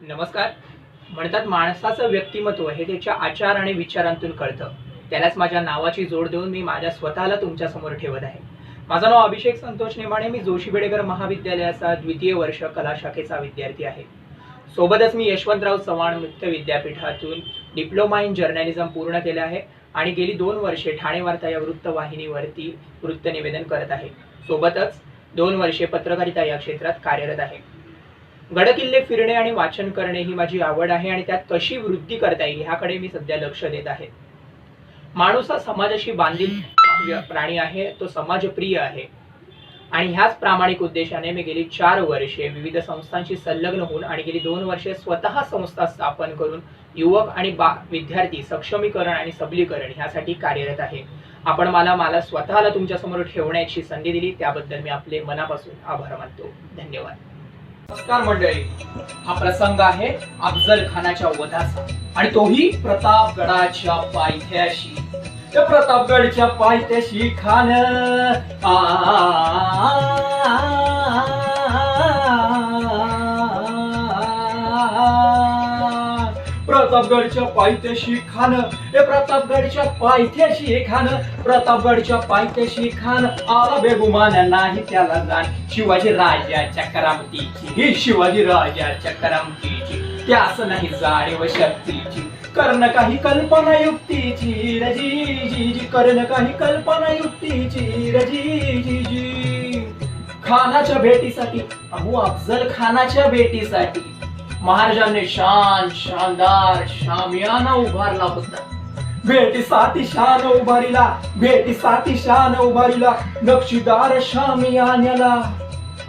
नमस्कार. म्हणतात माणसाचं व्यक्तिमत्व हे त्याच्या आचार आणि विचारांतून कळतं. त्यालाच माझ्या नावाची जोड देऊन मी माझ्या स्वतःला तुमच्यासमोर ठेवत आहे. माझं नाव अभिषेक संतोष नेमाणे. मी जोशी बेडेकर महाविद्यालयाचा द्वितीय वर्ष कला शाखेचा विद्यार्थी आहे. सोबतच मी यशवंतराव चव्हाण मुक्त विद्यापीठातून डिप्लोमा इन जर्नलिझम पूर्ण केले आहे आणि गेली 2 वर्षे ठाणे वार्ता या वृत्तवाहिनीवरती वृत्तनिवेदन करत आहे. सोबतच 2 वर्षे पत्रकारिता या क्षेत्रात कार्यरत आहे. गडकिल्ले फिरणे आणि वाचन करणे ही माझी आवड आहे आणि त्यात कशी वृद्धी करता येईल ह्याकडे मी सध्या लक्ष देत आहे. माणूस हा समाजाशी बांधील प्राणी आहे, तो समाजप्रिय आहे आणि ह्याच प्रामाणिक उद्देशाने मी गेली 4 वर्षे विविध संस्थांशी संलग्न होऊन आणि गेली 2 वर्षे स्वतः संस्था स्थापन करून युवक आणि विद्यार्थी सक्षमीकरण आणि सबलीकरण ह्यासाठी कार्यरत आहे. आपण मला स्वतःला तुमच्यासमोर ठेवण्याची संधी दिली त्याबद्दल मी आपले मनापासून आभार मानतो. धन्यवाद. नमस्कार मंडळी. हा प्रसंग आहे अफजल खानाच्या वधाचा आणि तोही प्रतापगडाच्या पायथ्याशी. त्या प्रतापगडच्या पायथ्याशी खान प्रतापगडच्या पायथ्याशी खान प्रतापगडच्या पायथ्याशी खान प्रतापगडच्या पायथ्याशी खान आला बेगुमान नाही त्याला जाण. शिवाजी राजाच्या करामतीची ही शिवाजी राजाच्या करामतीची त्यास नाही जाणीव शक्तीची. कर्ण काही कल्पना युक्तीची रजी जी जी कर्ण काही कल्पना युक्तीची रजी जी जी. खानाच्या भेटीसाठी अफजल खानाच्या भेटीसाठी महाराजांनी शानदार शामियाना उभारला होता. भेटीसाठी शान उभारिला नक्षीदार शामियान्याला.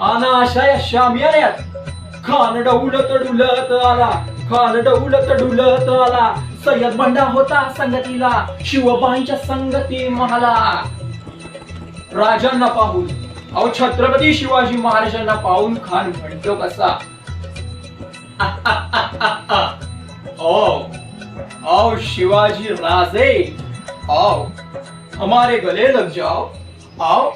अशा या शामियान्यात खान डुलत आला. सय्यद बंडा होता संगतीला, शिवबाईंच्या संगती महाला. राजांना पाहून छत्रपती शिवाजी महाराजांना पाहून खान म्हणतो कसा, आओ शिवाजी राजे, आओ हमारे गले लग जाओ. आओ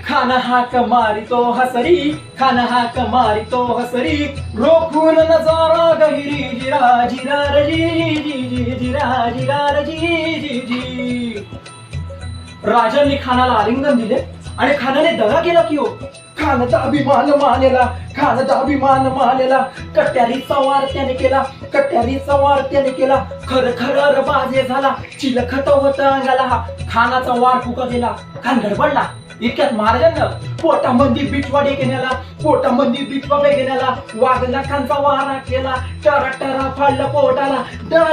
खाना हाक मारितो हसरी, खाना हाक मारितो हसरी. रोखून नजारा गहिरी जिरा जिरा रजी जी जी जिरा जिरा रजी जी जी. राजांनी खानाला आलिंगन दिले आणि खानाने दगा केला की हो. खानाचा अभिमान मानलेला कट्यारीचा वार त्याने केला. खर बाजे झाला, चिलखत होत अंगाला. खानाचा वार फुका गेला, खान गडबडला. इतक्यात महाराजांना पोटामध्ये बिटवा बेगेण्याला वागला. खानचा वारा केला, टरा फाडला पोटाला.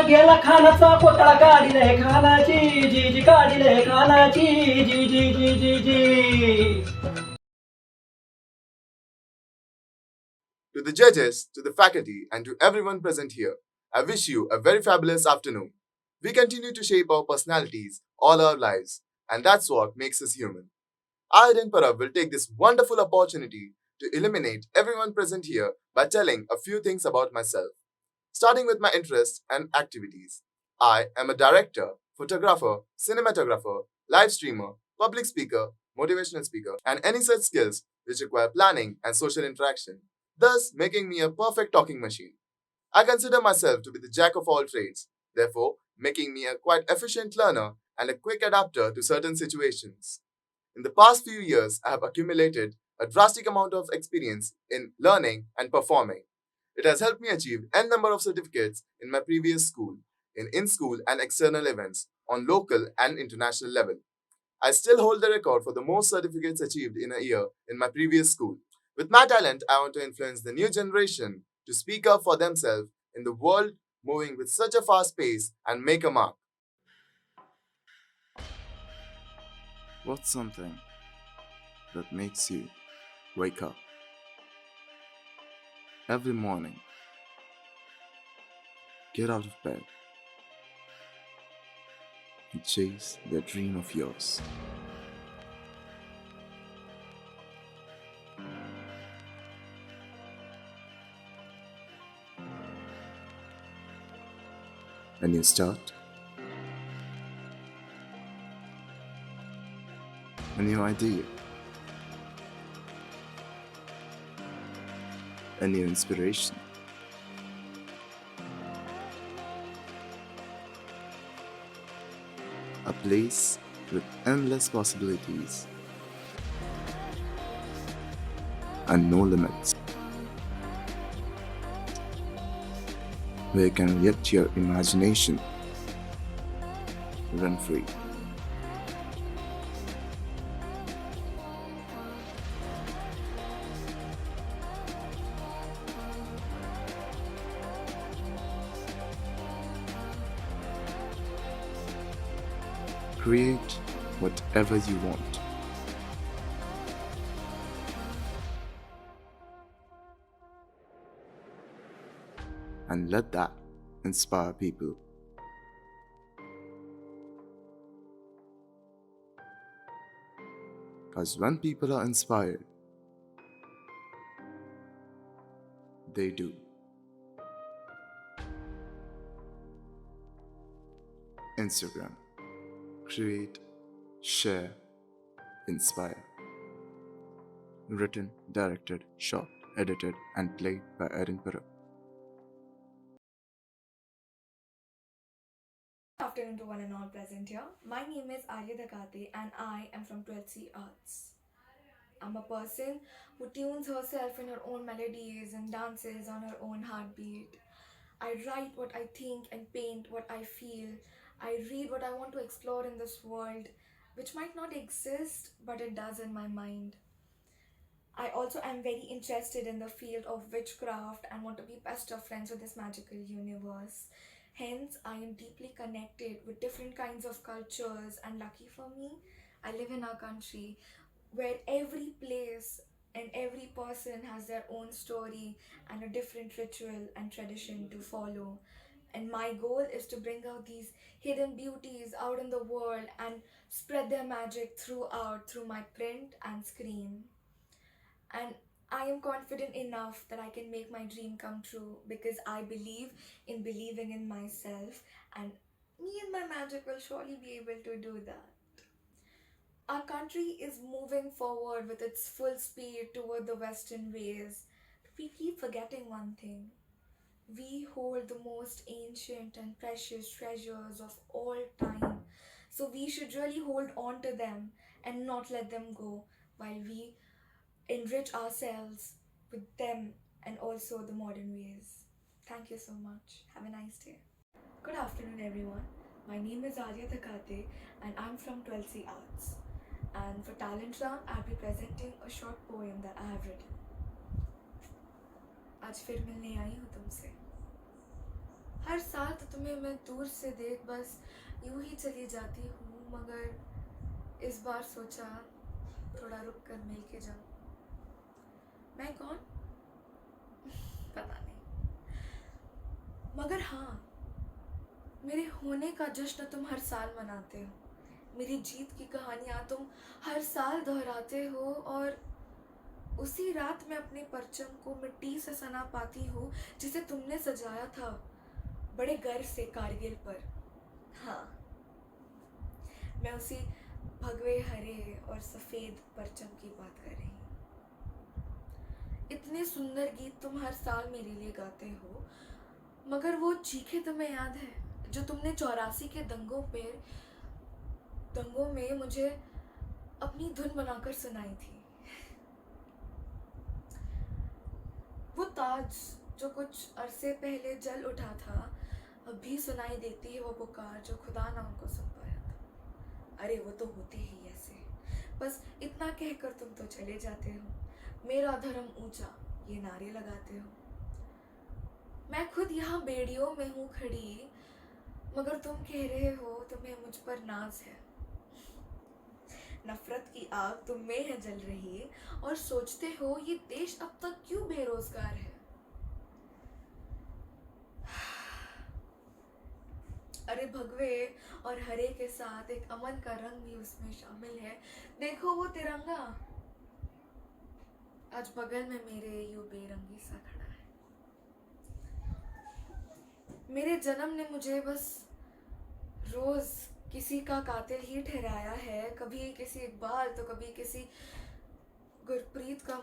गेला खानाचा पोटाला, काढिले खानाची जी जी काढिले खानाची जी जी जी जी जी. To the judges, to the faculty, and to everyone present here, I wish you a very fabulous afternoon. We continue to shape our personalities all our lives, and that's what makes us human. I, Aiden Parab, will take this wonderful opportunity to illuminate everyone present here by telling a few things about myself. Starting with my interests and activities. I am a director, photographer, cinematographer, live streamer, public speaker, motivational speaker, and any such skills which require planning and social interaction, thus making me a perfect talking machine. I consider myself to be the jack of all trades, therefore making me a quite efficient learner and a quick adapter to certain situations. In the past few years, I have accumulated a drastic amount of experience in learning and performing. It has helped me achieve n number of certificates in my previous school, in in-school and external events on local and international level. I still hold the record for the most certificates achieved in a year in my previous school. With my talent, I want to influence the new generation to speak up for themselves in the world moving with such a fast pace and make a mark. What's something that makes you wake up every morning, get out of bed, and chase the dream of yours? A new start, a new idea, a new inspiration. place with endless possibilities and no limits, where you can let your imagination run free. Create whatever you want. And let that inspire people. Because when people are inspired, they do. Instagram. Create, share, inspire. Written, directed, shot, edited, and played by Edinburgh. Good afternoon to one and all present here. My name is Arya Dakate and I am from 12C Arts. I'm a person who tunes herself in her own melodies and dances on her own heartbeat. I write what I think and paint what I feel. I read what I want to explore in this world, which might not exist, but it does in my mind. I also am very interested in the field of witchcraft and want to be best of friends with this magical universe. Hence, I am deeply connected with different kinds of cultures, and lucky for me, I live in a country where every place and every person has their own story and a different ritual and tradition to follow. And my goal is to bring out these hidden beauties out in the world and spread their magic through my print and screen. And I am confident enough that I can make my dream come true because I believe in believing in myself, and me and my magic will surely be able to do that. Our country is moving forward with its full speed toward the Western ways. We keep forgetting one thing. We hold the most ancient and precious treasures of all time. So we should really hold on to them and not let them go while we enrich ourselves with them and also the modern ways. Thank you so much. Have a nice day. Good afternoon, everyone. My name is Arya Thakate and I'm from 12C Arts. And for Talent Round, I'll be presenting a short poem that I have written. आज फिर मिलने आई हूँ तुमसे. हर साल तो तुम्हें मैं दूर से देख बस यूं ही चली जाती हूँ, मगर इस बार सोचा थोड़ा रुक कर मिल के जाऊँ. मैं कौन? पता नहीं, मगर हाँ, मेरे होने का जश्न तुम हर साल मनाते हो. मेरी जीत की कहानियाँ तुम हर साल दोहराते हो और उसी रात में अपने परचम को मिट्टी से सना पाती हूँ जिसे तुमने सजाया था बड़े गर्व से कारगिल पर. हाँ, मैं उसी भगवे हरे और सफ़ेद परचम की बात कर रही हूँ. इतने सुंदर गीत तुम हर साल मेरे लिए गाते हो, मगर वो चीखें तुम्हें याद है जो तुमने 84 के दंगों में मुझे अपनी धुन बनाकर सुनाई थी. वो ताज जो कुछ अरसे पहले जल उठा था, अब भी सुनाई देती है वो पुकार जो खुदा ना उनको सुन पाया था. अरे वो तो होते ही ऐसे, बस इतना कहकर तुम तो चले जाते हो. मेरा धर्म ऊंचा ये नारे लगाते हो. मैं खुद यहाँ बेड़ियों में हूँ खड़ी, मगर तुम कह रहे हो तुम्हें मुझ पर नाज है. नफरत की आग तुम में है जल रही और सोचते हो ये देश अब तक क्यों बेरोजगार है. अरे भगवे और हरे के साथ एक अमन का रंग भी उसमें शामिल है. देखो वो तिरंगा आज बगल में मेरे यूं बेरंगी सा खड़ा है. मेरे जन्म ने मुझे बस रोज किसी का कातिल ही ठहराया है. कभी किसी इकबाल तो कभी किसी गुरप्रीत का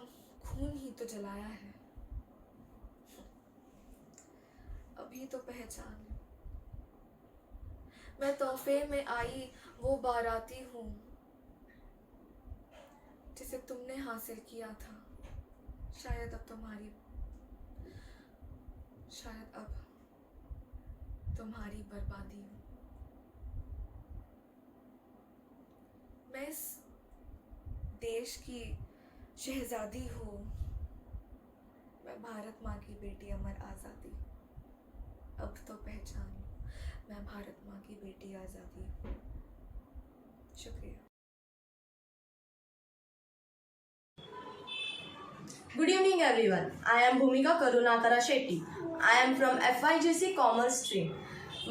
खून ही तो जलाया है. अभी तो पहचान. मैं तोहफे में आई वो बाराती हूँ जिसे तुमने हासिल किया था। शायद अब तुम्हारी बर्बादी हूँ। मैं इस देश की शहजादी हूँ। मैं भारत माँ की बेटी अमर आज़ादी। अब तो पहचान, मैं भारत माँ की बेटी आज़ादी हूँ। शुक्रिया। Good evening everyone. I am Bhumika Karunakara Shetty. I am from FIGC Commerce stream.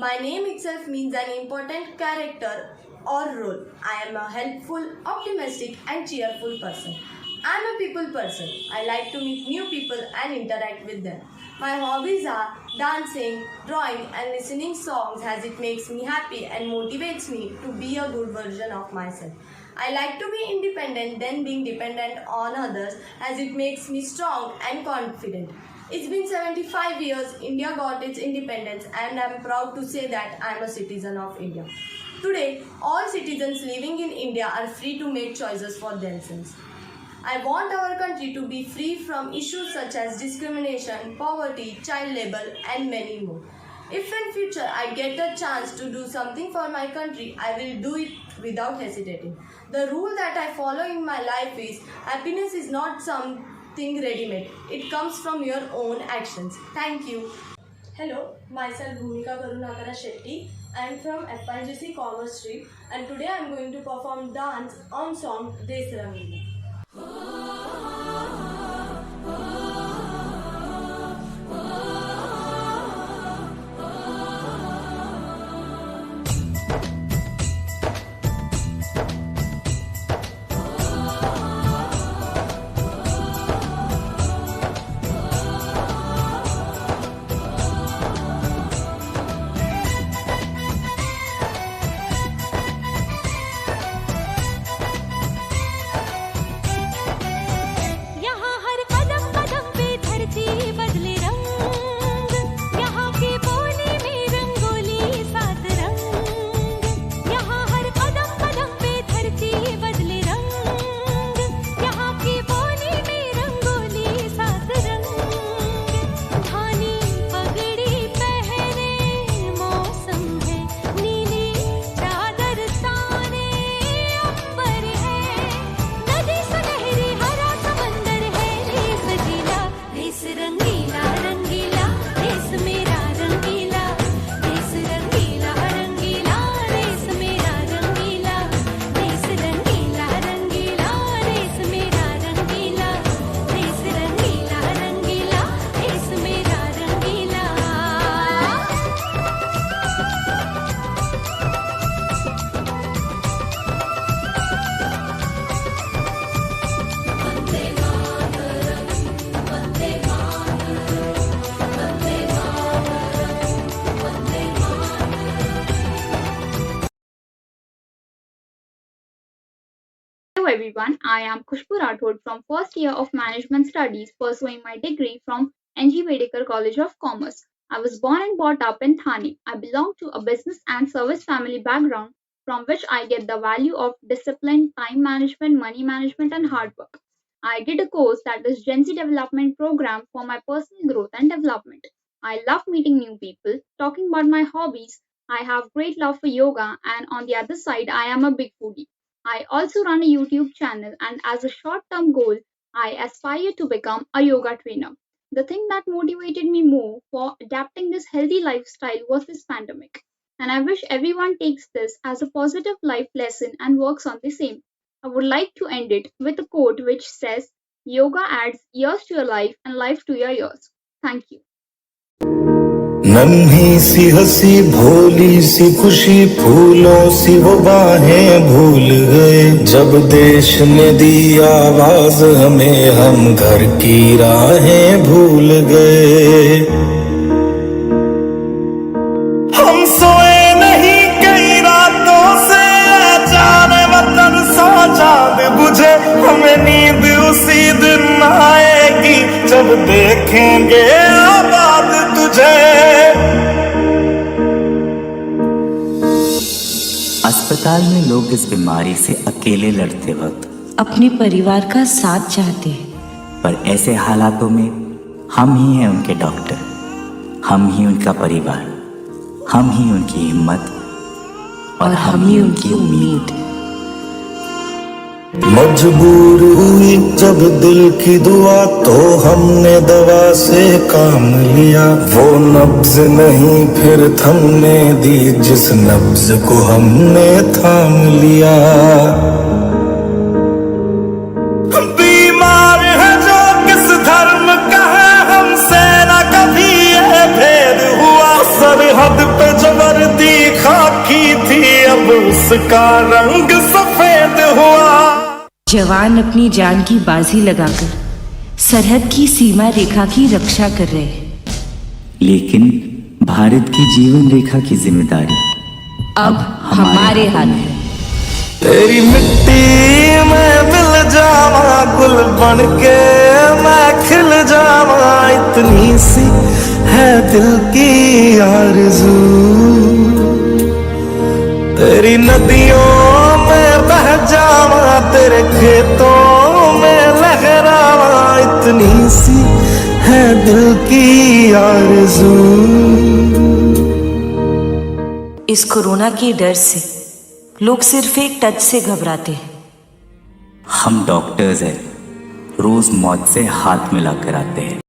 My name itself means an important character or role. I am a helpful, optimistic and cheerful person. I am a people person. I like to meet new people and interact with them. My hobbies are dancing, drawing and listening songs as it makes me happy and motivates me to be a good version of myself. I like to be independent than being dependent on others as it makes me strong and confident. It's been 75 years India got its independence and I'm proud to say that I'm a citizen of India. Today, all citizens living in India are free to make choices for themselves. I want our country to be free from issues such as discrimination, poverty, child labor and many more. If in future I get a chance to do something for my country, I will do it without hesitating. The rule that I follow in my life is happiness is not something ready-made. It comes from your own actions. Thank you. Hello, myself Bhumika Karunakara Shetty. I am from FIGC Commerce Street and today I am going to perform dance on song Des Rangila. यहाँ हर कदम कदम पे धरती बदले रंग, यहाँ की बोली में रंगोली सात रंग। यहाँ हर कदम कदम पे धरती बदले रंग, यहाँ की बोली में रंगोली सात रंग। धानी पगड़ी पहने मौसम है, नीली चादर ताने अंबर है, नदी सुनहरी हरा समंदर है। देश गीला देश रंगीला रंगीला, देश मेरा रंगीला, देश रंगीला रंगीला, देश मेरा रंगीला, देश रंगीला रंगीला, देश मेरा रंगीला, देश रंगीला रंगीला, देश मेरा रंगीला। Hello everyone, I am Khushbu Rathod from first year of Management Studies pursuing my degree from NG Bedekar College of Commerce. I was born and brought up in Thane. I belong to a business and service family background from which I get the value of discipline, time management, money management and hard work. I did a course that is Gen Z Development Program for my personal growth and development. I love meeting new people, talking about my hobbies. I have great love for yoga and on the other side I am a big foodie. I also run a YouTube channel and as a short term goal, I aspire to become a yoga trainer. The thing that motivated me more for adapting this healthy lifestyle was this pandemic. And I wish everyone takes this as a positive life lesson and works on the same. I would like to end it with a quote which says, Yoga adds years to your life and life to your years. Thank you. नन्ही सी हंसी भोली सी खुशी फूलों सी वो बाहें भूल गए जब देश ने दी आवाज हमें हम घर की राहें भूल गए हम सोए नहीं कई रातों से जाने वतन सा चांद बुझे हमें नींद उसी दिन आएगी जब देखेंगे आबाद तुझे अस्पताल में लोग इस बीमारी से अकेले लड़ते वक्त अपने परिवार का साथ चाहते हैं, पर ऐसे हालातों में हम ही हैं उनके डॉक्टर, हम ही उनका परिवार, हम ही उनकी हिम्मत और हम ही उनकी उम्मीद। मजबूर हुई जब दिल की दुआ तो हमने दवा से काम लिया, वो नब्ज नहीं फिर थमने दी जिस नब्ज को हमने थाम लिया। बीमार है जो किस धर्म का है हमसे न कभी ये भेद हुआ, सरहद पे जो वर्दी खाकी थी अब उसका रंग सफेद हुआ। जवान अपनी जान की बाजी लगाकर सरहद की सीमा रेखा की रक्षा कर रहे हैं, लेकिन भारत की जीवन रेखा की जिम्मेदारी अब हमारे हाथ है। तेरी मिट्टी में मिल जावा गुल बन के मैं खिल जावा, इतनी सी है दिल की आरज़ू। तेरी नदियों में बह जावा तेरे खेतों में लहरावा, इतनी सी है दिल की आरज़ू। इस कोरोना के डर से लोग सिर्फ एक टच से घबराते हैं। हम डॉक्टर्स हैं, रोज मौत से हाथ मिलाकर आते हैं।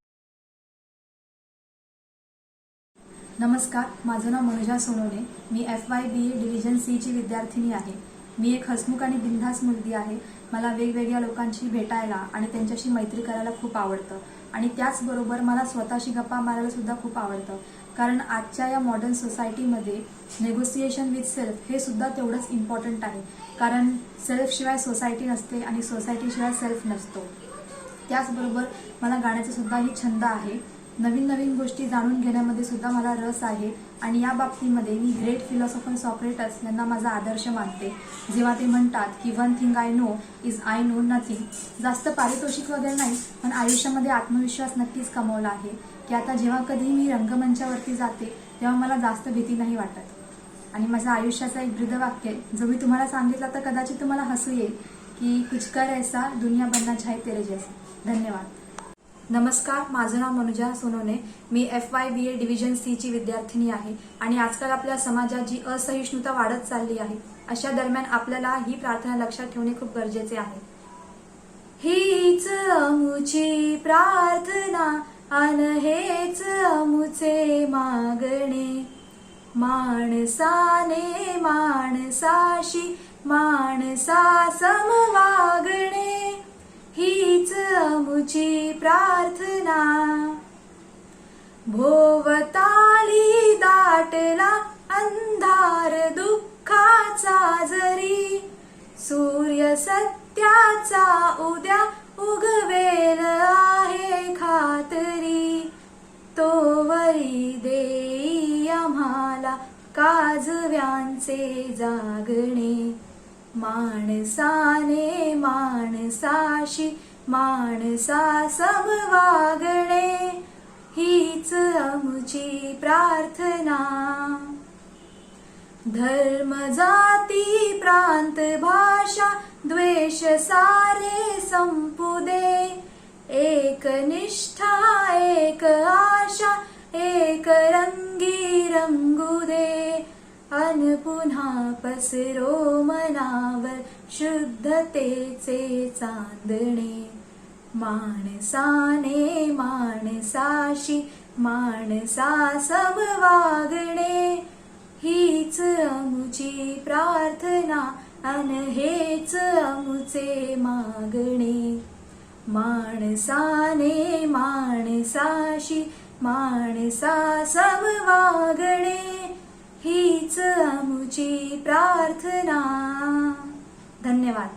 नमस्कार, माझं नाव मनुजा सोनोने. मी FY BA डिव्हिजन C ची विद्यार्थिनी आहे. मी एक हसमुख आणि बिनधास्त मुलगी आहे. मला वेगवेगळ्या लोकांशी भेटायला आणि त्यांच्याशी मैत्री करायला खूप आवडतं आणि त्याचबरोबर मला स्वतःशी गप्पा मारायला सुद्धा खूप आवडतं. कारण आजच्या या मॉडर्न सोसायटीमध्ये नेगोसिएशन विथ सेल्फ हे सुद्धा तेवढंच इम्पॉर्टंट आहे. कारण सेल्फशिवाय सोसायटी नसते आणि सोसायटीशिवाय सेल्फ नसतो. त्याचबरोबर मला गाण्याचा सुद्धाही छंद आहे. नवीन नवीन गोष्टी जाणून घेण्यामध्ये सुद्धा मला रस आहे आणि या बाबतीमध्ये मी ग्रेट फिलॉसॉफर सॉक्रेटस यांना माझा आदर्श मानते, जेव्हा ते म्हणतात की one thing I know is I know nothing. जास्त पारितोषिक वगैरे नाही, पण आयुष्यामध्ये आत्मविश्वास नक्कीच कमवला आहे की आता जेव्हा कधी मी रंगमंचावरती जाते तेव्हा मला जास्त भीती नाही वाटत. आणि माझ्या आयुष्याचा एक ब्रीदवाक्य आहे जो मी तुम्हाला सांगितलं तर कदाचित तुम्हाला हसू येईल की कुछ कर ऐसा दुनिया बनना चाहे तेरे जैसा. धन्यवाद. नमस्कार, माझं नाव मनुजा सोनोने. मी FY BA डिव्हिजन C ची विद्यार्थिनी आहे आणि आजकाल आपल्या समाजात जी असहिष्णुता वाढत चालली आहे अशा दरम्यान आपल्याला ही प्रार्थना लक्षात ठेवणे खूप गरजेचे आहे. हीच अमुची प्रार्थना अन हेच अमुचे मागणे, माणसाने माणसाशी माणसा समवागणे. हीच अमुची प्रार्थना. भोवताली दाटला अंधार दुःखाचा जरी, सूर्य सत्याचा उद्या उगवेल आहे खातरी. तोवरी देई आम्हाला काजव्यांचे जागणे, माणसाने माणसाशी माणसा समवागणे. हीच अमुची प्रार्थना. धर्म जाती प्रांत भाषा द्वेष सारे संपू दे, एक निष्ठा एक आशा एक रंगी रंगू दे. अन पुन्हा पसरो मनावर शुद्धतेचे चांदणे, माणसाने माणसाशी माणसा समवागणे. हीच अमुची प्रार्थना अन हेच अमुचे मागणे, माणसाने माणसाशी माणसा समवागणे. हीच अमुची प्रार्थना. धन्यवाद.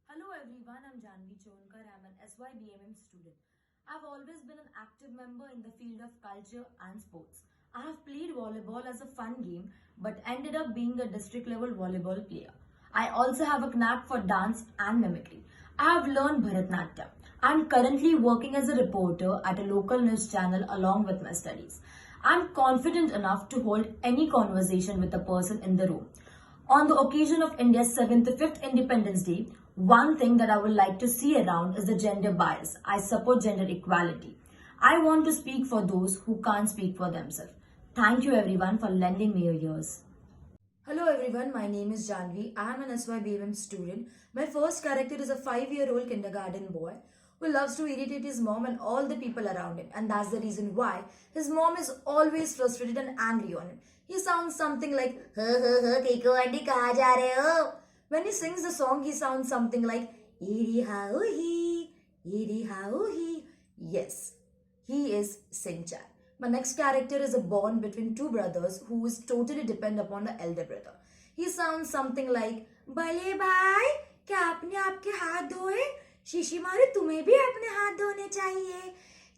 Hello everyone, I'm Janvi Chonkar. I'm an SYBMM student. I've always been an active member in the field of culture and sports. I have played volleyball as a fun game but ended up being a district level volleyball player. I also have a knack for dance and mimicry. I have learned Bharatanatyam. I'm currently working as a reporter at a local news channel along with my studies. I'm confident enough to hold any conversation with the person in the room. On the occasion of India's 75th Independence Day, one thing that I would like to see around is the gender bias. I support gender equality. I want to speak for those who can't speak for themselves. Thank you everyone for lending me your ears. Hello everyone, my name is Janvi. I am an SYBM student. My first character is a 5-year-old kindergarten boy who loves to irritate his mom and all the people around him, and that's the reason why his mom is always frustrated and angry on him. He sounds something like Kiko aunty kahan ja rahe ho? When he sings the song, he sounds something like Iri hauhi, Iri hauhi. Yes, he is Singchan. My next character is a bond between two brothers who is totally dependent upon the elder brother. He sounds something like Bale bhai, क्या आपने आपके हाथ धोए? शीशी मारे तुम्हें भी अपने हाथ धोने चाहिए.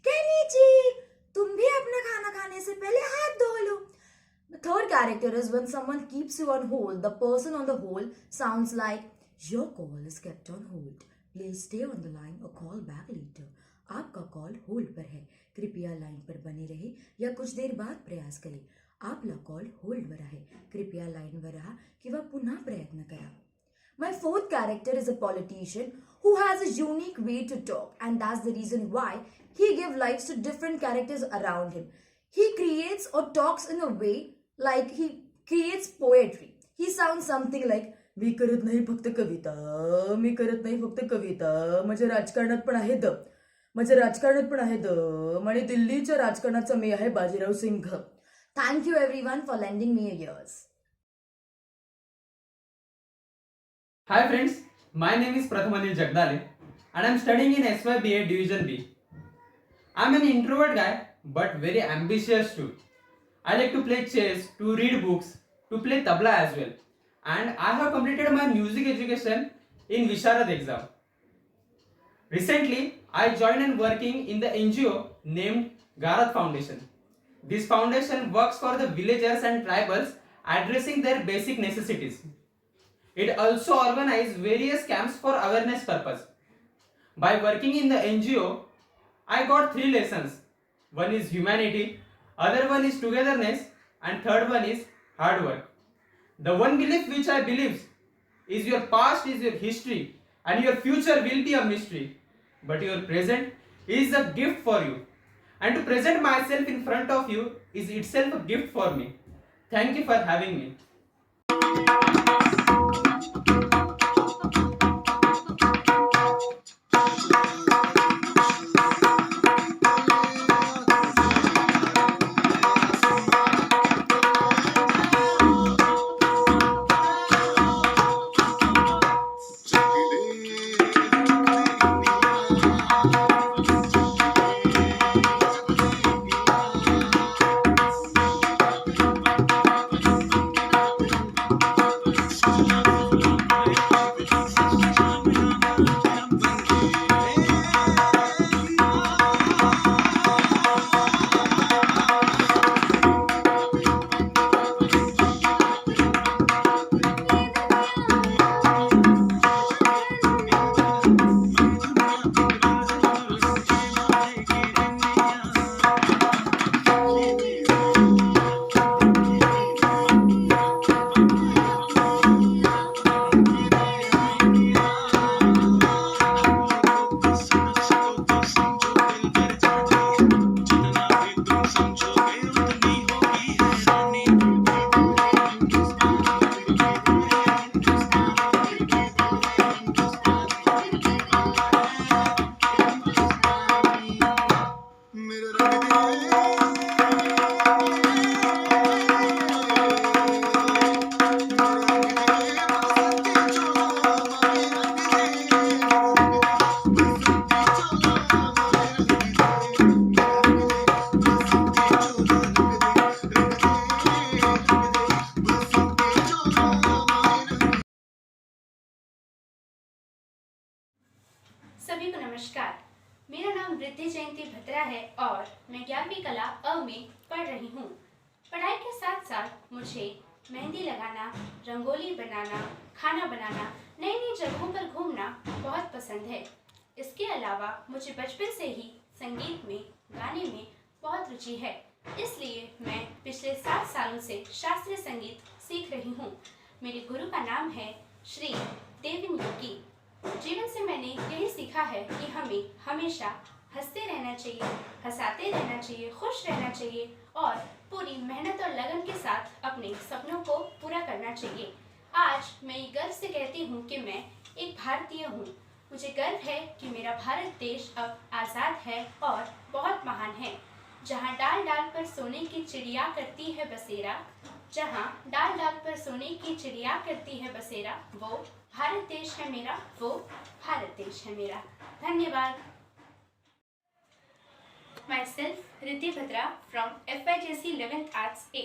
कहनी जी, तुम भी अपना खाना खाने से पहले हाथ धो लो. The third character is when someone keeps you on hold. The person on the hold sounds like your call is kept on hold. Please stay on the line or call back later. आपका call hold पर है, कृपया line पर बने रहे या कुछ देर बाद प्रयास करें. आपला कॉल होल्ड वर आहे, कृपया लाइन वर राहा किंवा पुन्हा प्रयत्न करा. My fourth character is a politician who has a unique way to talk, and that's the reason why he gives lives to different characters around him. He creates or talks in a way like he creates poetry. He sounds something like मी करत नाही फक्त कविता, मी करत नाही फक्त कविता, माझ्या राजकारणात पण आहे दम, माझ्या राजकारणात पण आहे दम, आणि दिल्लीच्या राजकारणाचा मी आहे Bajirao Singh. Thank you everyone for lending me your ears. Hi friends, my name is Prathamanil Jagdale and I am studying in SYBA Division B. I am an introvert guy but very ambitious too. I like to play chess, to read books, to play tabla as well. And I have completed my music education in Visharad exam. Recently, I joined and working in the NGO named Garath Foundation. This foundation works for the villagers and tribals addressing their basic necessities. It also organizes various camps for awareness purpose. By working in the NGO, I got 3 lessons. One is humanity, other one is togetherness, and third one is hard work. The one belief which I believe is your past is your history and your future will be a mystery. But your present is a gift for you. And to present myself in front of you is itself a gift for me. Thank you for having me. सभी को नमस्कार। मेरा नाम रिद्धि जयंती भद्रा है और मैं 11वीं कला अ में पढ़ रही हूँ। पढ़ाई के साथ साथ मुझे मेहंदी लगाना, रंगोली बनाना, खाना बनाना, नई नई जगहों पर घूमना बहुत पसंद है। इसके अलावा मुझे बचपन से ही संगीत में, गाने में बहुत रुचि है। इसलिए मैं पिछले 7 सालों से शास्त्रीय संगीत सीख रही हूँ। मेरे गुरु का नाम है श्री देविन योगी। जीवन से मैंने यही सीखा है कि हमें हमेशा हंसते रहना चाहिए, हंसाते रहना चाहिए, खुश रहना चाहिए और पूरी मेहनत और लगन के साथ अपने सपनों को पूरा करना चाहिए। आज मैं ये गर्व से कहती हूँ कि मैं एक भारतीय हूँ। मुझे गर्व है कि मेरा भारत देश अब आज़ाद है और बहुत महान है। जहाँ डाल डाल पर सोने की चिड़िया करती है बसेरा, जहाँ डाल डाल पर सोने की चिड़िया करती है बसेरा, वो भारत देश है मेरा, वो भारत देश है मेरा। धन्यवाद। Myself Riddhi Bhadra from FIJC 11th Arts A.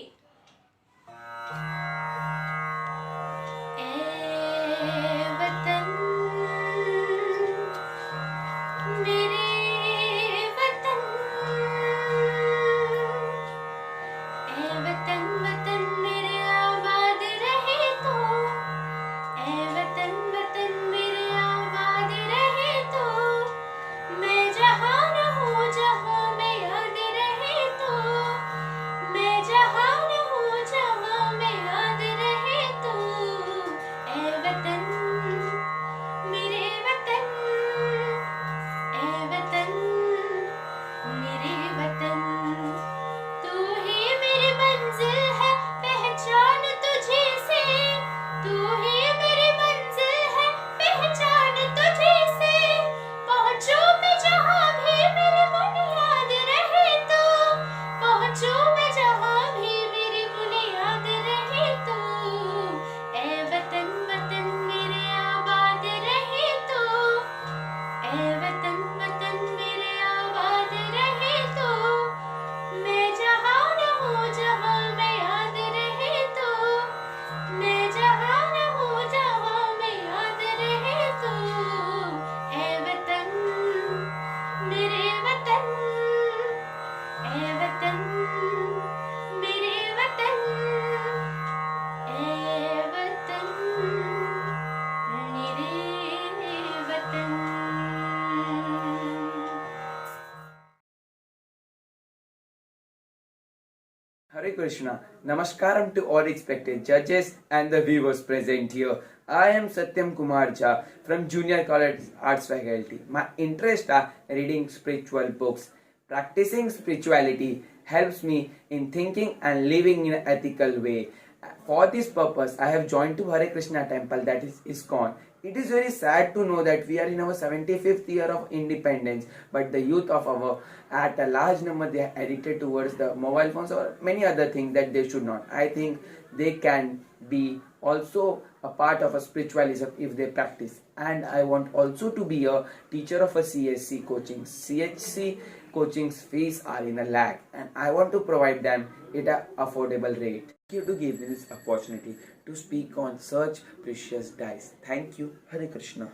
Hare Krishna. Namaskaram to all respected judges and the viewers present here. I am Satyam Kumar Jha from Junior College Arts Faculty. My interests are reading spiritual books. Practicing spirituality helps me in thinking and living in an ethical way. For this purpose, I have joined to Hare Krishna temple, that is ISKCON. It is very sad to know that we are in our 75th year of independence, but the youth of our, at a large number, they are addicted towards the mobile phones or many other things that they should not. I think they can be also a part of a spiritualism if they practice. And I want also to be a teacher of a CHC coaching. CHC coaching's fees are in a lakh, and I want to provide them at an affordable rate. Thank you to give me this opportunity to speak on such precious dice. Thank you. Hare Krishna.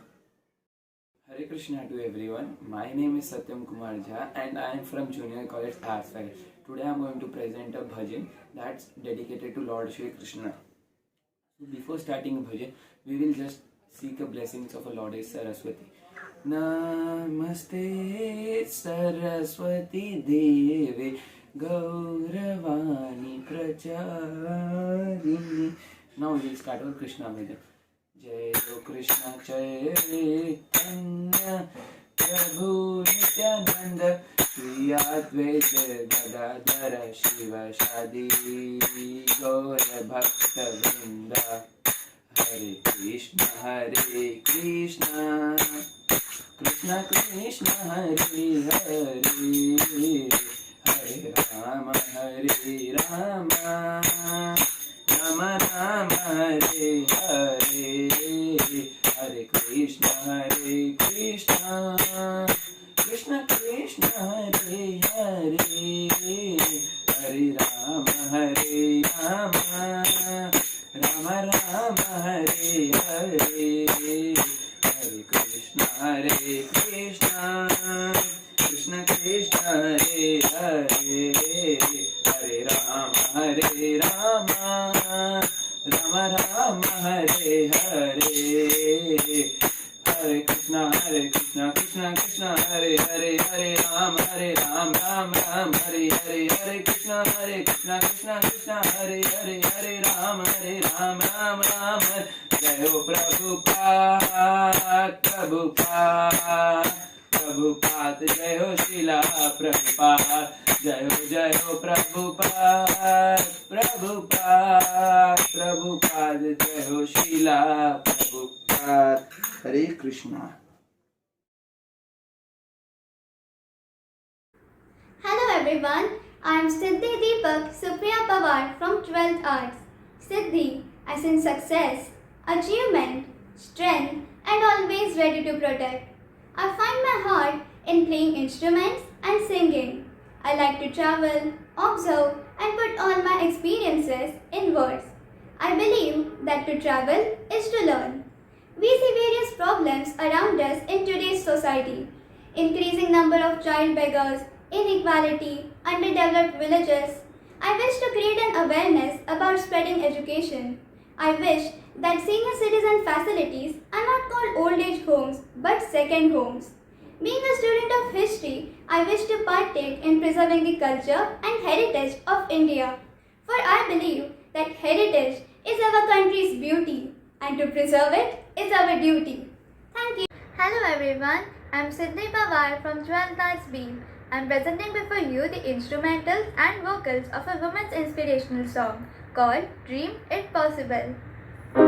Hare Krishna to everyone. My name is Satyam Kumar Jha and I am from Junior College Arts Faculty. Today I am going to present a bhajan that's dedicated to Lord Shri Krishna. Before starting a bhajan, we will just seek the blessings of a Lordess Saraswati. Namaste Saraswati Devi Gauravani Pracharini. Now we will start our Krishna bhajan. Jai Krishna Chaitanya Prabhu Nityananda Shri Advaita Gadadhara Shiva Shadi Gaura Bhakta Vrinda. Hare Krishna Krishna Krishna Hare Hare Hare Rama Rama Rama Hare Hare Hare Krishna Krishna Krishna Hare Hare Hare Rama Rama Rama Hare Hare Hare Krishna Krishna Krishna Hare Hare Hare Rama Rama Rama Hare Hare Hare Krishna Krishna Krishna Krishna Hare Hare Hare Ram Ram Ram Hare Hare Hare Krishna Krishna Krishna Hare Hare Hare Ram Ram Ram Jai Ho Prabhupada Prabhupada Prabhupada Jai Ho Srila Prabhupada Jai Ho Prabhupada Prabhupada Prabhupada Jai Ho Srila Prabhupada Hare Krishna. Hello everyone, I am Siddhi Deepak Supriya Pawar from 12th Arts. Siddhi, as in success, achievement, strength and always ready to protect. I find my heart in playing instruments and singing. I like to travel, observe and put all my experiences in words. I believe that to travel is to learn. We see various problems around us in today's society. Increasing number of child beggars, inequality, underdeveloped villages. I wish to create an awareness about spreading education. I wish that senior citizen facilities are not called old age homes but second homes. Being a student of history, I wish to partake in preserving the culture and heritage of India. For I believe that heritage is our country's beauty and to preserve it is our duty. Thank you. Hello everyone, I am Siddhi Pawar from 12th Arts Beam. I am presenting before you the instrumentals and vocals of a woman's inspirational song called Dream It Possible. I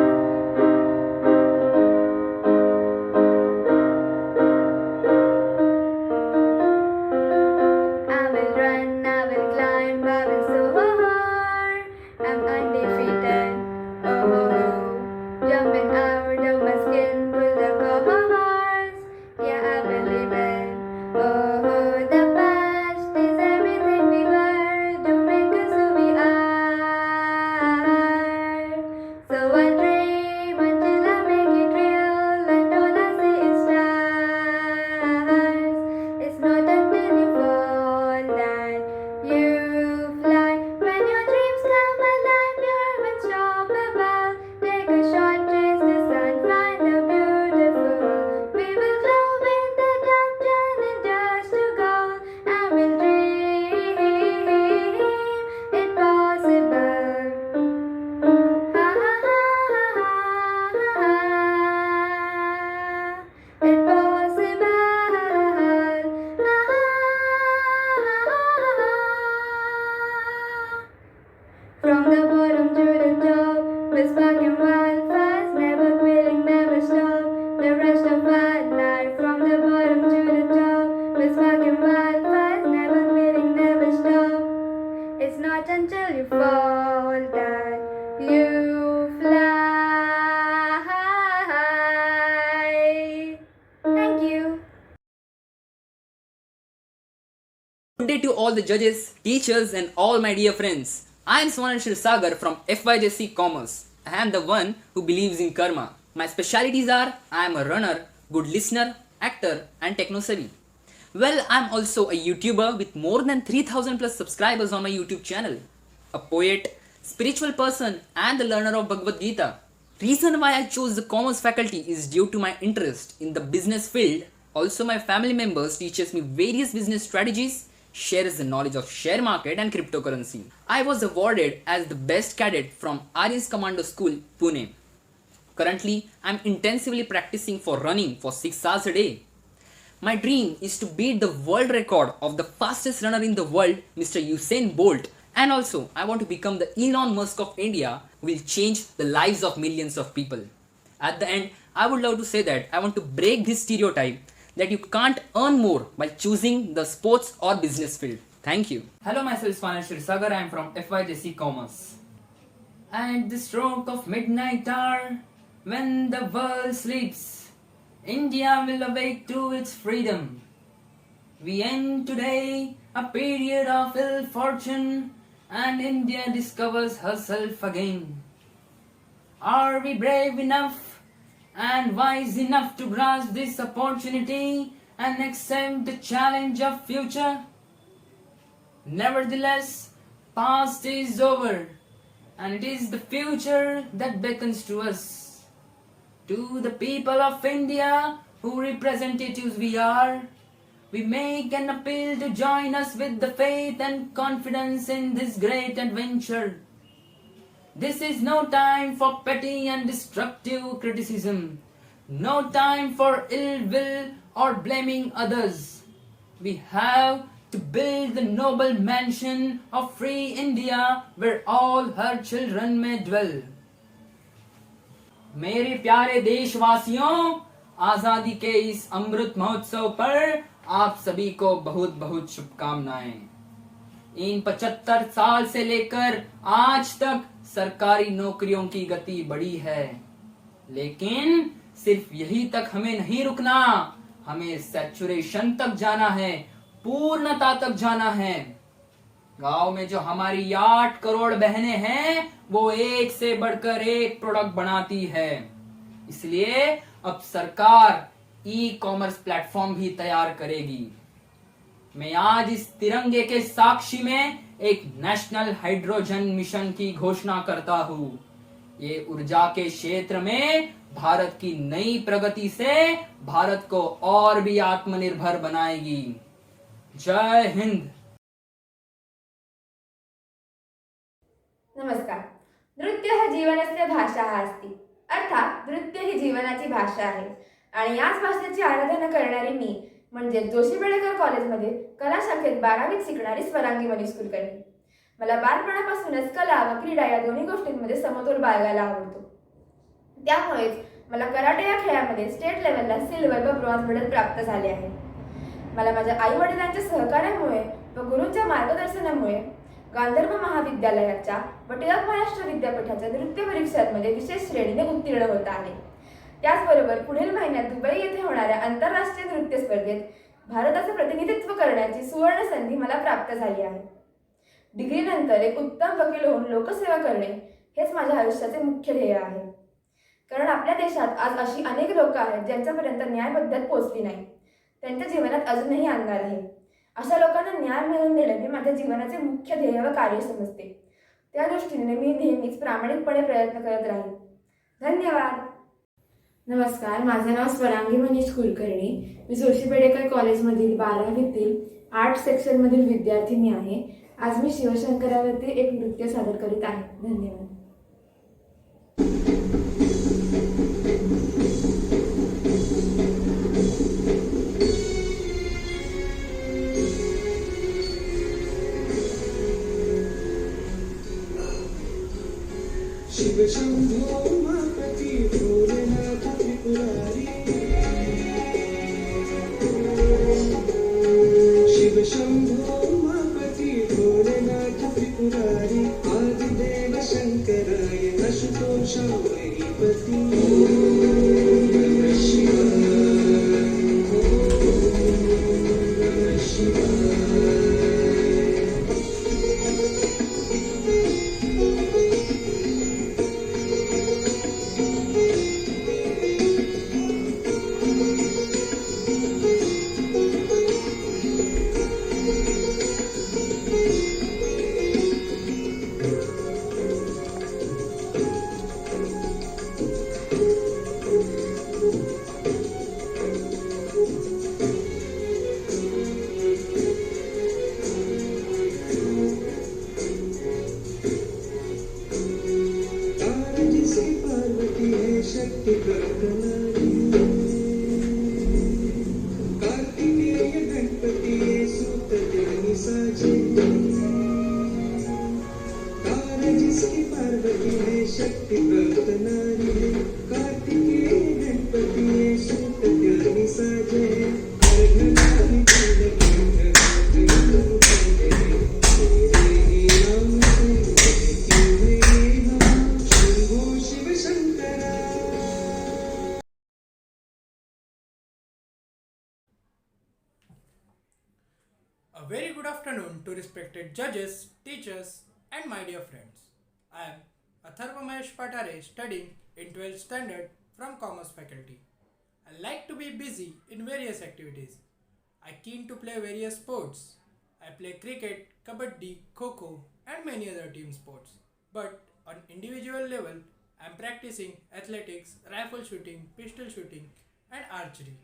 will run, I will climb, I will soar. I'm undefeated. Oh, jumping out of my skin, pull the covers. Yeah, I believe it. Oh, the past is everything we were. Don't make us who we are. So I dream until I make it real, and all I see is stars. It's not until you fall that you fly. When your dreams come alive, you're unstoppable. Take a short chase the sun, find the beautiful. We will glow in the dark, turning dust to gold, and we'll dream it possible. Ha ha ha ha ha. It possible. Ha ha. From the bottom to the top, we're sparking wildfires, never quitting, never stop. The rest of our life. From the bottom to the top, we're sparking wildfires, never quitting, never stop. It's not until you fall that you fly. Thank you. Good day to all the judges, teachers and all my dear friends. I am Swanashil Sagar from FYJC Commerce. I am the one who believes in karma. My specialities are I am a runner, good listener, actor and techno-savvy. Well, I am also a YouTuber with more than 3000 plus subscribers on my YouTube channel. A poet, spiritual person and the learner of Bhagavad Gita. Reason why I chose the commerce faculty is due to my interest in the business field. Also my family members teaches me various business strategies, shares the knowledge of share market and cryptocurrency. I was awarded as the best cadet from Aryans Commando School, Pune. Currently, I am intensively practicing for running for 6 hours a day. My dream is to beat the world record of the fastest runner in the world, Mr. Usain Bolt. And also, I want to become the Elon Musk of India who will change the lives of millions of people. At the end, I would love to say that I want to break this stereotype that you can't earn more by choosing the sports or business field. Thank you. Hello, myself is Swanashil Sagar. I am from FYJC Commerce. At the stroke of midnight hour, when the world sleeps, India will awake to its freedom. We end today a period of ill fortune, and India discovers herself again. Are we brave enough and wise enough to grasp this opportunity and accept the challenge of future? Nevertheless, past is over, and it is the future that beckons to us. To the people of India who representatives we are. We make an appeal to join us with the faith and confidence in this great adventure. This is no time for petty and destructive criticism, no time for ill will or blaming others. We have to build the noble mansion of free India where all her children may dwell. मेरे प्यारे देशवासियों, आजादी के इस अमृत महोत्सव पर आप सभी को बहुत बहुत शुभकामनाएं। इन 75 साल से लेकर आज तक सरकारी नौकरियों की गति बढ़ी है, लेकिन सिर्फ यही तक हमें नहीं रुकना, हमें सैचुरेशन तक जाना है, पूर्णता तक जाना है। गांव में जो हमारी 8 करोड़ बहनें हैं, वो एक से बढ़कर एक प्रोडक्ट बनाती है। इसलिए अब सरकार ई कॉमर्स प्लेटफॉर्म भी तैयार करेगी। मैं आज इस तिरंगे के साक्षी में एक नेशनल हाइड्रोजन मिशन की घोषणा करता हूँ। ये ऊर्जा के क्षेत्र में भारत की नई प्रगति से भारत को और भी आत्मनिर्भर बनाएगी। जय हिंद। नमस्कार. नृत्य हा जीवनस्य भाषा अस्ति, अर्थात नृत्य ही जीवनाची भाषा आहे आणि याच भाषेची आराधना करणारी मी म्हणजे जोशी बेडेकर कॉलेजमध्ये कला शाखेत 12वीत शिकणारी स्वरांगी मनीष कुलकर्णी. मला बालपणापासूनच कला व क्रीडा या दोन्ही गोष्टींमध्ये समतोल बाळगायला आवडतो. त्यामुळेच मला कराटे या खेळामध्ये स्टेट लेवलला सिल्वर व ब्रॉन्झ मेडल प्राप्त झाले आहे. मला माझ्या आई वडिलांच्या सहकार्यामुळे व गुरूंच्या मार्गदर्शनामुळे गांधर्व महाविद्यालयाच्या व टिळक महाराष्ट्र विद्यापीठाच्या नृत्य परीक्षांमध्ये विशेष श्रेणीने उत्तीर्ण होत आहे. त्याचबरोबर पुढील महिन्यात दुबई येथे होणाऱ्या आंतरराष्ट्रीय नृत्य स्पर्धेत भारताचे प्रतिनिधित्व करण्याची सुवर्ण संधी मला प्राप्त झाली आहे. डिग्रीनंतर एक उत्तम वकील होऊन लोकसेवा करणे हेच माझ्या आयुष्याचे मुख्य ध्येय आहे. कारण आपल्या देशात आज अशी अनेक लोक आहेत ज्यांच्यापर्यंत न्याय पद्धत पोहोचली नाही, त्यांच्या जीवनात अजूनही अंधार आहे. अशा लोकांना न्याय मिळवून देणे हे माझ्या जीवनाचे मुख्य ध्येय व कार्य समजते. त्या दृष्टीने मी नेहमीच प्रामाणिकपणे प्रयत्न करत राहीन. धन्यवाद. नमस्कार, माझे नाव स्वरांगी मनीष कुलकर्णी. मी जोशी बेडेकर कॉलेजमधील 12वीतील आर्ट सेक्शनमधील विद्यार्थिनी आहे. आज मी शिवशंकरावरती एक नृत्य सादर करीत आहे. धन्यवाद. शिव शंभो मापती भोलेनाथ त्रिपुरारी, शिव शंभो मापती भोलेनाथ त्रिपुरारी, आदिदेव शंकराय आशुतोषाय पती. नमः शिवाय, नमः शिवाय. शक्ति प्रकटनारी, कार्तिकेय गणपति सूत ज्ञानी साजे, तारा जिसकी पार्वती है शक्ति प्रकटनारी है, कार्तिकेय गणपति सूत ज्ञानी साजे, अर्घनाली A very good afternoon to respected judges, teachers and my dear friends. I am Atharva Mahesh Patare, studying in 12th standard from Commerce faculty. I like to be busy in various activities. I keen to play various sports. I play cricket, kabaddi, kho-kho and many other team sports. But on individual level, I am practicing athletics, rifle shooting, pistol shooting and archery.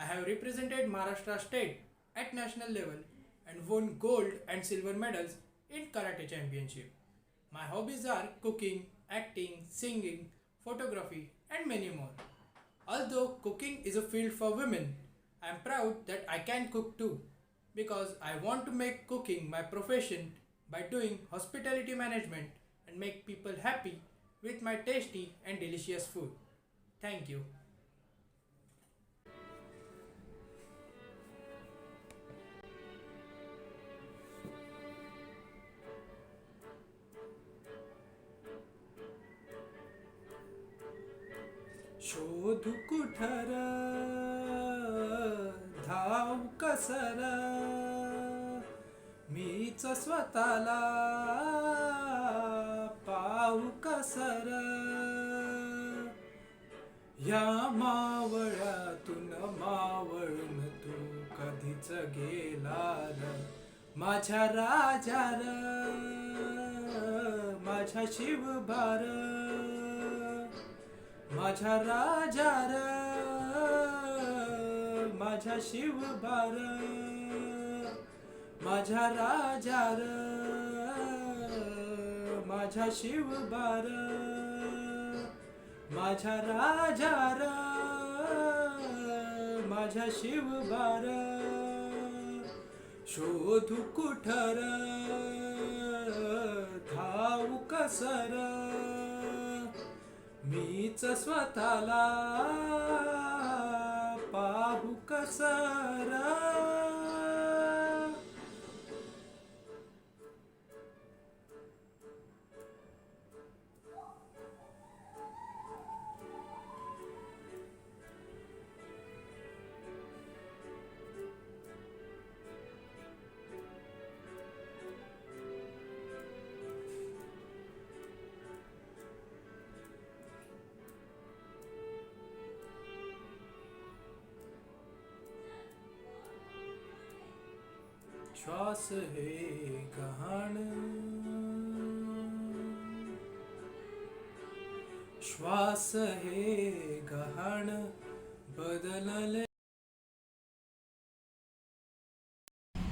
I have represented Maharashtra state at national level and won gold and silver medals in Karate Championship. My hobbies are cooking, acting, singing, photography, and many more. Although cooking is a field for women, I am proud that I can cook too because I want to make cooking my profession by doing hospitality management and make people happy with my tasty and delicious food. Thank you. शोधू कुठर धाव कसर मीच स्वतःला पाहू कसर या मावळ्यातून मावळून तू कधीच गेला र माझ्या राजा र माझ्या शिवबार माझ्या राजा र माझ्या शिवबार माझ्या राजा र माझ्या शिवबार माझ्या राजा र माझ्या शिवबार शोधू कुठर धावू कसर मीच स्वतःला पाहू कसर श्वास हे गहन श्वास हे गहन बदलले.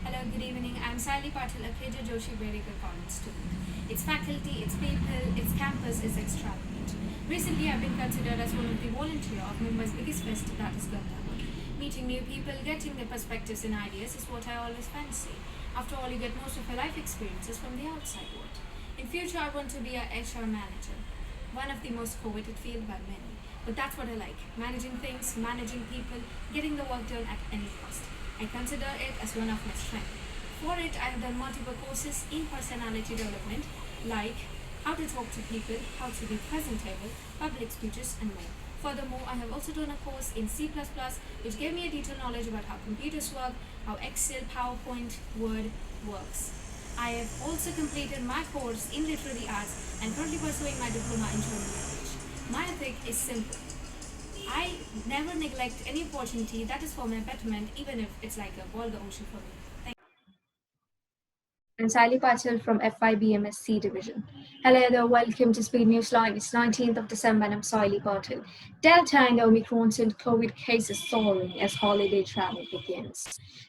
Hello, good evening. I'm Sally Patil, a K.J. Joshi Bedekar College student. Its faculty, its people, its campus is extravagant. Recently, I've been considered as one of the volunteer of Mumbai's biggest fest, that is Gandha. Meeting new people, getting their perspectives and ideas is what I always fancy. After all, you get most of your life experiences from the outside world. In future, I want to be a HR manager, one of the most coveted field by many. But that's what I like, managing things, managing people, getting the work done at any cost. I consider it as one of my strengths. For it, I have done multiple courses in personality development, like how to talk to people, how to be presentable, public speeches, and more. Furthermore, I have also done a course in C++, which gave me a detailed knowledge about how computers work, how Excel, PowerPoint, Word works. I have also completed my course in literary arts and currently pursuing my diploma in German language. My ethic is simple. I never neglect any opportunity that is for my betterment, even if it's like a ball the ocean for me. I'm Sally Patil from FIBMSC division. Hello there, welcome to Speed News Live. It's 19th of December and I'm Sally Patil. Delta and Omicron sent COVID cases soaring as holiday travel begins.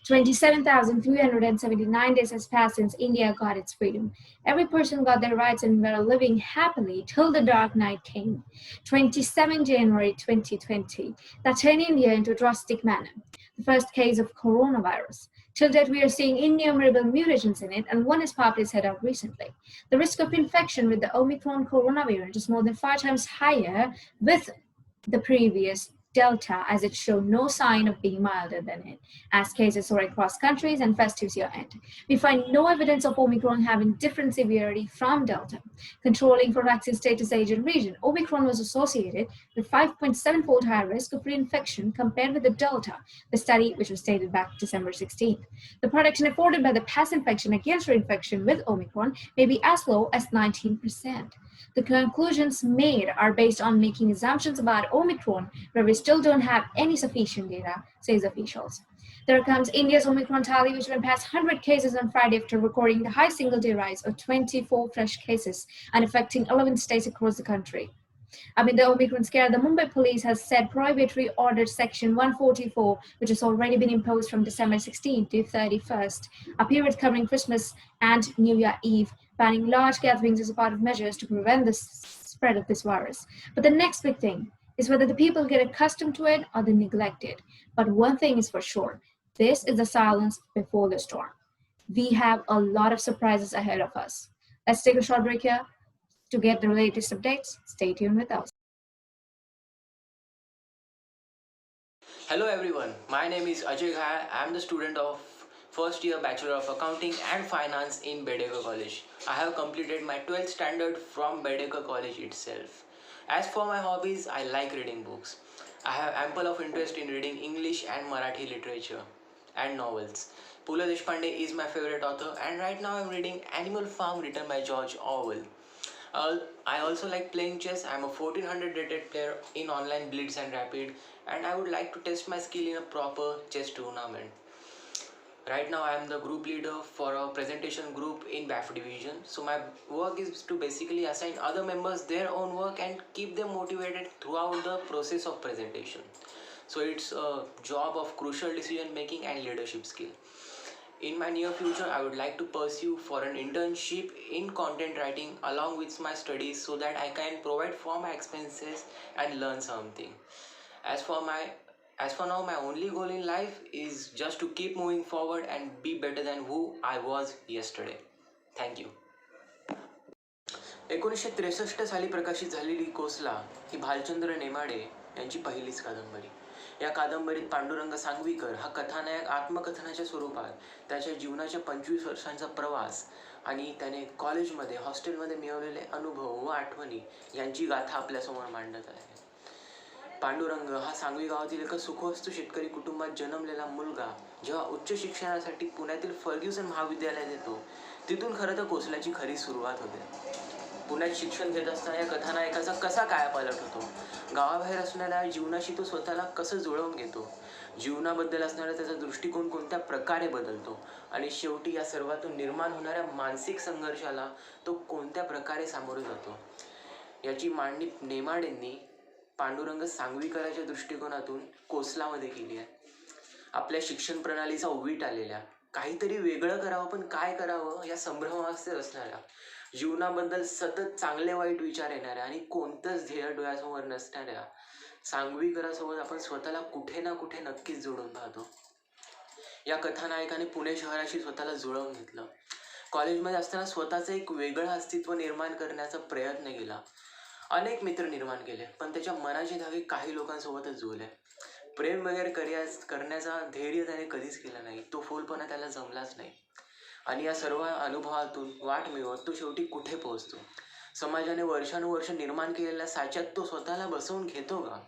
27,379 days has passed since India got its freedom. Every person got their rights and were living happily till the dark night came. 27 January 2020, that turned India into a drastic manner. The first case of coronavirus. Till date, we are seeing innumerable mutations in it, and one has popped its head out recently. The risk of infection with the Omicron coronavirus is more than 5 times higher with the previous Delta, as it showed no sign of being milder than it, as cases soar across countries and festives year end. We find no evidence of Omicron having different severity from Delta. Controlling for vaccine status, age, and region, Omicron was associated with 5.7-fold higher risk of reinfection compared with the Delta, the study which was dated back December 16th. The protection afforded by the past infection against reinfection with Omicron may be as low as 19%. The conclusions made are based on making assumptions about Omicron, where we still don't have any sufficient data, says officials. There comes India's Omicron tally, which went past 100 cases on Friday after recording the high single-day rise of 24 fresh cases and affecting 11 states across the country. Amid the Omicron scare, the Mumbai police has said prohibitory ordered Section 144, which has already been imposed from December 16th to 31st, a period covering Christmas and New Year Eve, banning large gatherings as a part of measures to prevent the spread of this virus. But the next big thing is whether the people get accustomed to it or they neglect it. But one thing is for sure, this is the silence before the storm. We have a lot of surprises ahead of us. Let's take a short break here. To get the latest updates, stay tuned with us. Hello everyone, my name is Ajay Ghaya. I am the student of first year Bachelor of Accounting and Finance in Bedekar College. I have completed my 12th standard from Bedekar College itself. As for my hobbies, I like reading books. I have ample of interest in reading English and Marathi literature and novels. Pula Deshpande is my favorite author, and right now I am reading Animal Farm written by George Orwell. I also like playing chess. I am a 1400 rated player in online Blitz and Rapid, and I would like to test my skill in a proper chess tournament. Right now I am the group leader for a presentation group in BAF division. So my work is to basically assign other members their own work and keep them motivated throughout the process of presentation. So it's a job of crucial decision making and leadership skill. In my near future, I would like to pursue for an internship in content writing along with my studies so that I can provide for my expenses and learn something. As for now, my only goal in life is just to keep moving forward and be better than who I was yesterday. Thank you. 1963 साली प्रकाशित झालेली कोसला ही भालचंद्र नेमाडे यांची पहिलीच कादंबरी. या कादंबरीत पांडुरंग सांगवीकर हा कथानायक आत्मकथनाच्या स्वरूपात त्याच्या जीवनाच्या 25 वर्षांचा प्रवास आणि त्याने कॉलेजमध्ये हॉस्टेलमध्ये मिळवलेले अनुभव व आठवणी यांची गाथा आपल्यासमोर मांडत आहे. पांडुरंग हा सांगवी गावातील एका सुखवस्तू शेतकरी कुटुंबात जन्मलेला मुलगा जेव्हा उच्च शिक्षणासाठी पुण्यातील फर्ग्युसन महाविद्यालयात येतो, तिथून खरं तर कोसल्याची खरी सुरुवात होते. पुण्यात शिक्षण घेत असताना या कथानायकाचा कसा कायापालट होतो, गावाबाहेर असणाऱ्या जीवनाशी तो स्वतःला कसं जुळवून घेतो, जीवनाबद्दल असणारा त्याचा दृष्टिकोन कोणत्या प्रकारे बदलतो आणि शेवटी या सर्वातून निर्माण होणाऱ्या मानसिक संघर्षाला तो कोणत्या प्रकारे सामोरे जातो, याची मांडणी नेमाडेंनी पांडुरंग सांगवीकराच्या दृष्टिकोनातून कोसलामध्ये केली आहे. आपल्या शिक्षण प्रणालीचा उवीट आलेल्या काहीतरी वेगळं करावं पण काय करावं या संभ्रमावस्थेत असणाऱ्या, जीवनाबद्दल सतत चांगले वाईट विचार येणाऱ्या आणि कोणतंच ध्येय डोळ्यासमोर नसणाऱ्या सांगवीकरासोबत आपण स्वतःला कुठे ना कुठे नक्कीच जोडून पाहतो. या कथानायकाने पुणे शहराशी स्वतःला जुळवून घेतलं. कॉलेजमध्ये असताना स्वतःचं एक वेगळं अस्तित्व निर्माण करण्याचा प्रयत्न केला. अनेक मित्र निर्माण केले, पण त्याच्या मनाचे धागे काही लोकांसोबतच जुळले. प्रेम वगैरे करण्याचा धैर्य त्याने कधीच केला नाही. तो फोलपणा त्याला जमलाच नाही आणि या सर्व अनुभवातून वाट मिळवत तो शेवटी कुठे पोहोचतो. समाजाने वर्षानुवर्ष निर्माण केलेल्या साच्यात तो स्वतःला बसवून घेतो का?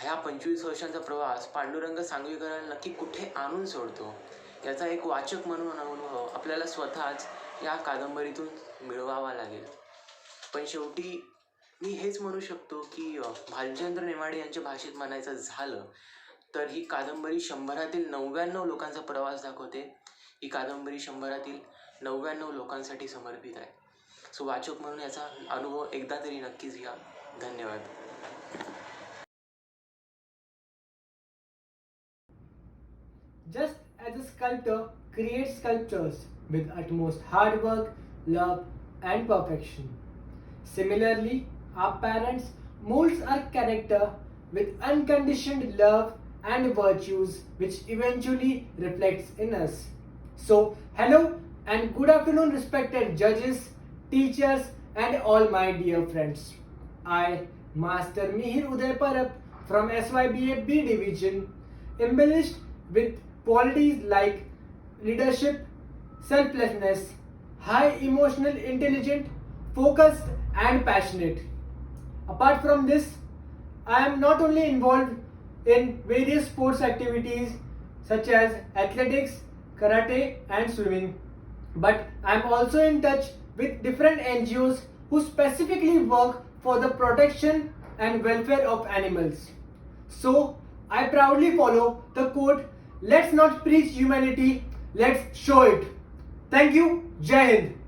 ह्या 25 वर्षांचा प्रवास पांडुरंग सांगवीकरांना नक्की कुठे आणून सोडतो, याचा एक वाचक म्हणून अनुभव आपल्याला स्वतःच या कादंबरीतून मिळवावा लागेल. पण शेवटी मी हेच म्हणू शकतो की भालचंद्र नेमाडे यांच्या भाषेत म्हणायचं झालं तर ही कादंबरी 100रातील 99 लोकांचा प्रवास दाखवते. ही कादंबरी 100रातील 99 लोकांसाठी समर्पित आहे. सो वाचक म्हणून याचा अनुभव एकदा तरी नक्कीच घ्या. धन्यवाद. Just as a sculptor creates sculptures with utmost hard work, love and perfection, similarly our parents molds our character with unconditioned love and virtues which eventually reflects in us. So hello and good afternoon respected judges, teachers and all my dear friends. I, Master Mihir Uday Parab from SYBA B division, embellished with qualities like leadership, selflessness, high emotional intelligence, focused and passionate. Apart from this, I am not only involved in various sports activities such as athletics, karate and swimming, but I am also in touch with different NGOs who specifically work for the protection and welfare of animals. So I proudly follow the quote, "Let's not preach humanity, let's show it." Thank you. Jai Hind.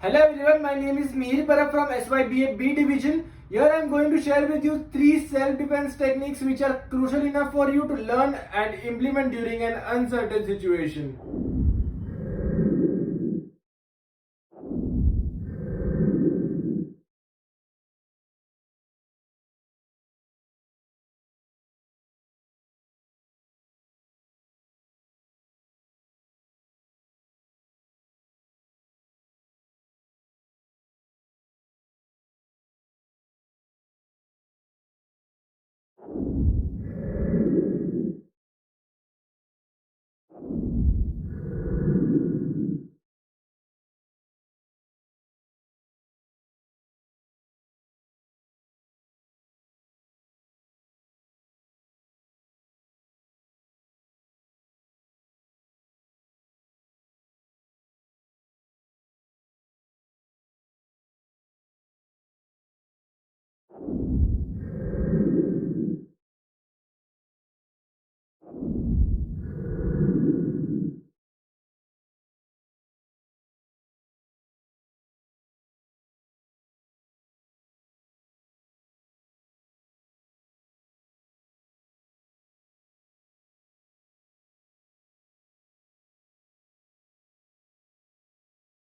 Hello everyone, my name is Mihir Parab from SYBA B Division. Here I am going to share with you 3 self-defense techniques which are crucial enough for you to learn and implement during an uncertain situation.